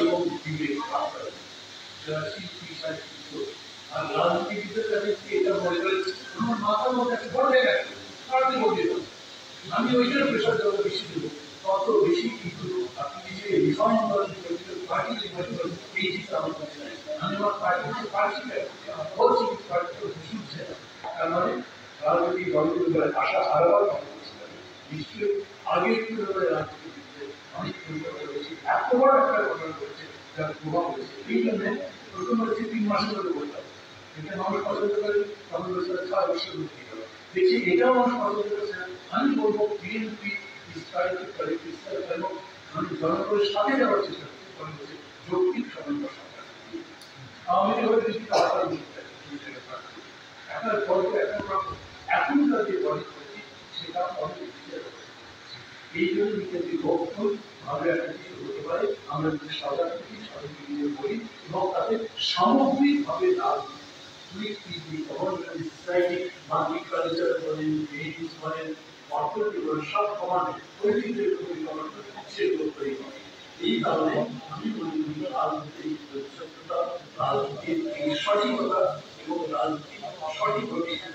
এবং বিবেক যারা শিল্পী সাহিত্য আর রাজনীতিবিদদের কাছে এটা মনে করে আমার মাথার মধ্যে একটা বড় জায়গা আছে কারণে বলতে আমি ওইটার প্রেশার যত বেশি দেবো তত বেশি কিন্তু আপনি যে রিফর্ম করেন পার্টি নির্বাচন করেন এই জিনিসটা আমার কাছে নাই আমি আমার পার্টি বলছি পার্টিকে বুঝছে তার মানে রাজনৈতিক দলগুলো আশা হারাবার কথা বলছিলাম নিশ্চয়ই আগের তুলনায় রাজনীতিবিদদের অনেক পরিবর্তন হয়েছে এত বড় একটা ঘটনা করেছে যার প্রভাব হয়েছে এই জন্য প্রথম হচ্ছে 3 মাসের মধ্যে বলতাম এটা মানুষ পছন্দ করে তখন বলছে 6 বছর মুক্তি হবে দেখছি এটাও মানুষ পছন্দ করছে আমি বলবো বিএনপি এবং আমি জনগণের সাথে যাওয়ার চেষ্টা করছি যৌক্তিক সমন্বয় সরকার আওয়ামী লীগের দৃষ্টিতে আসার একটা গল্প এখন যে গল্প করছি সেটা অনেক এই জন্য বিজেপি ভোটফুল ভাবে একটা কিছু হতে পারে আমরা যদি সজাগ থাকি সঠিক বলি এবং তাতে সামগ্রিকভাবে রাজনীতি সোসাইটি মাল্টিকালচার বলেন বিজনেস বলেন অর্থনীতি বলেন সব কমান্ডে ঐতিহ্যের পরিকল্পনা সেগুলো তৈরি করে এই কারণে আমি মনে করি রাজনীতির সত্যতা রাজনীতির সঠিকতা এবং রাজনীতির সঠিক ভবিষ্যৎ